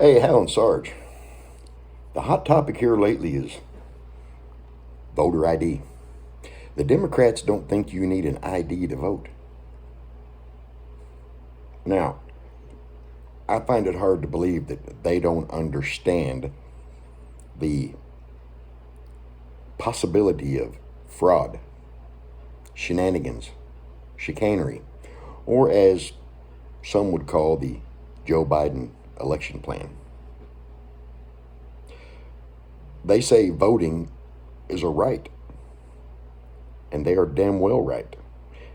Hey, Hal and Sarge. The hot topic here lately is voter ID. The Democrats don't think you need an ID to vote. Now, I find it hard to believe that they don't understand the possibility of fraud, shenanigans, chicanery, or as some would call the Joe Biden election plan. They say voting is a right, and they are damn well right.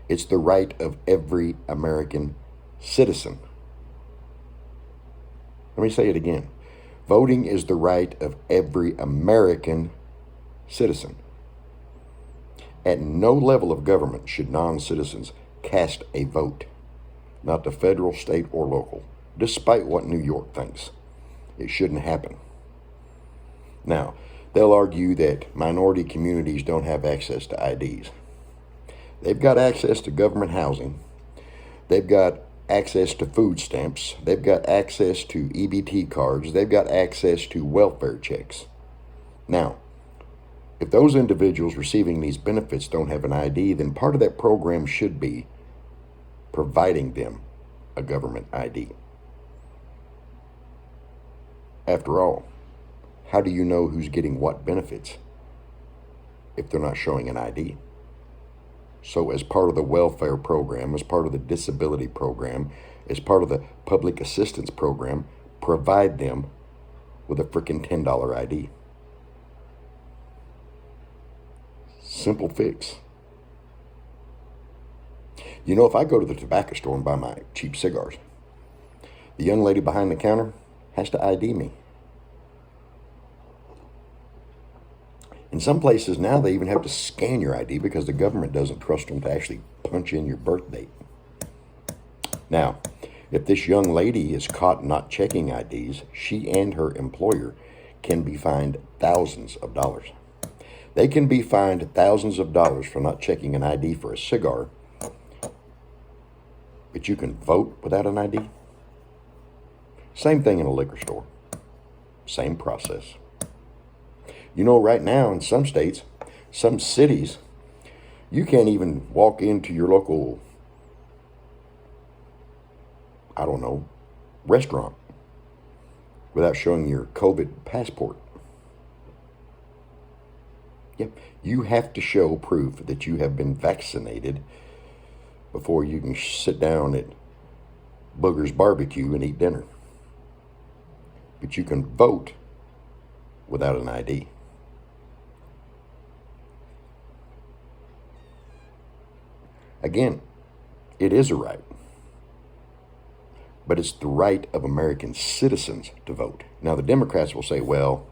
It's the right of every American citizen. Let me say it again. Voting is the right of every American citizen. At no level of government should non-citizens cast a vote, not the federal, state, or local, despite what New York thinks. It shouldn't happen. Now, they'll argue that minority communities don't have access to IDs. They've got access to government housing. They've got access to food stamps. They've got access to EBT cards. They've got access to welfare checks. Now, if those individuals receiving these benefits don't have an ID, then part of that program should be providing them a government ID. After all, how do you know who's getting what benefits if they're not showing an ID? So as part of the welfare program, as part of the disability program, as part of the public assistance program, provide them with a frickin' $10 ID. Simple fix. You know, if I go to the tobacco store and buy my cheap cigars, the young lady behind the counter has to ID me. In some places now, they even have to scan your ID because the government doesn't trust them to actually punch in your birth date. Now, if this young lady is caught not checking IDs, she and her employer can be fined thousands of dollars. They can be fined thousands of dollars for not checking an ID for a cigar, but you can vote without an ID? Same thing in a liquor store. Same process. You know, right now in some states, some cities, you can't even walk into your local, restaurant without showing your COVID passport. Yep, you have to show proof that you have been vaccinated before you can sit down at Booger's Barbecue and eat dinner. But you can vote without an ID. Again, it is a right, but it's the right of American citizens to vote. Now, the Democrats will say, well,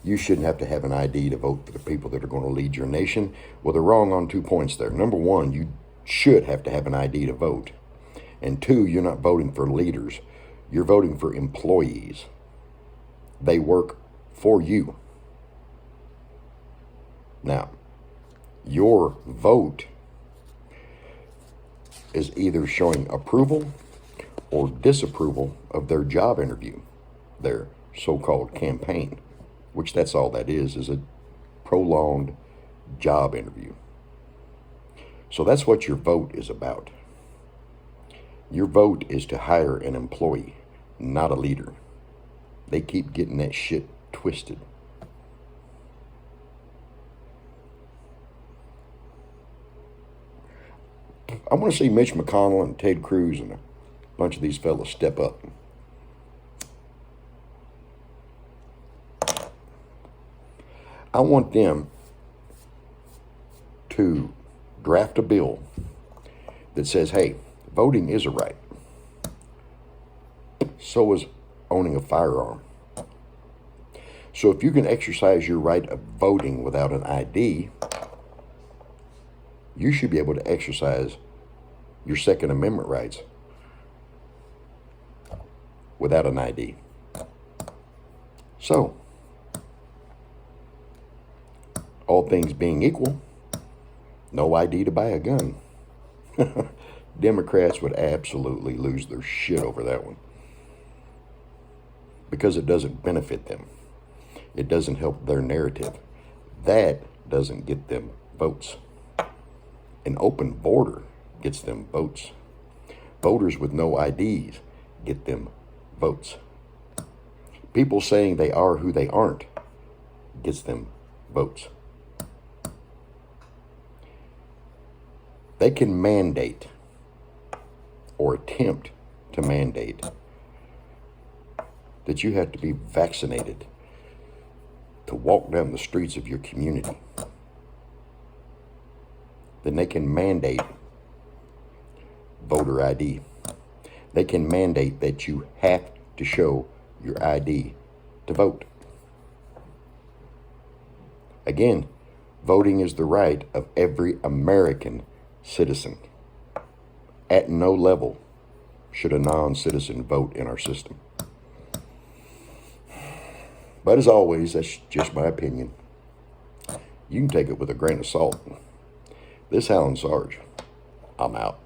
you shouldn't have to have an ID to vote for the people that are going to lead your nation. Well, they're wrong on 2 points there. Number one, you should have to have an ID to vote. And two, you're not voting for leaders. You're voting for employees. They work for you. Now, your vote is either showing approval or disapproval of their job interview, their so-called campaign, which that's all that is a prolonged job interview. So that's what your vote is about. Your vote is to hire an employee, not a leader. They keep getting that shit twisted. I want to see Mitch McConnell and Ted Cruz and a bunch of these fellas step up. I want them to draft a bill that says, hey, voting is a right. So is owning a firearm. So if you can exercise your right of voting without an ID, you should be able to exercise your Second Amendment rights without an ID. So, all things being equal, no ID to buy a gun. Democrats would absolutely lose their shit over that one. because it doesn't benefit them. It doesn't help their narrative. That doesn't get them votes. An open border gets them votes. Voters with no IDs get them votes. People saying they are who they aren't gets them votes. They can mandate or attempt to mandate that you have to be vaccinated to walk down the streets of your community. Then they can mandate voter ID. They can mandate that you have to show your ID to vote. Again, voting is the right of every American citizen. At no level should a non-citizen vote in our system. But as always, that's just my opinion. You can take it with a grain of salt. This Alan Sarge. I'm out.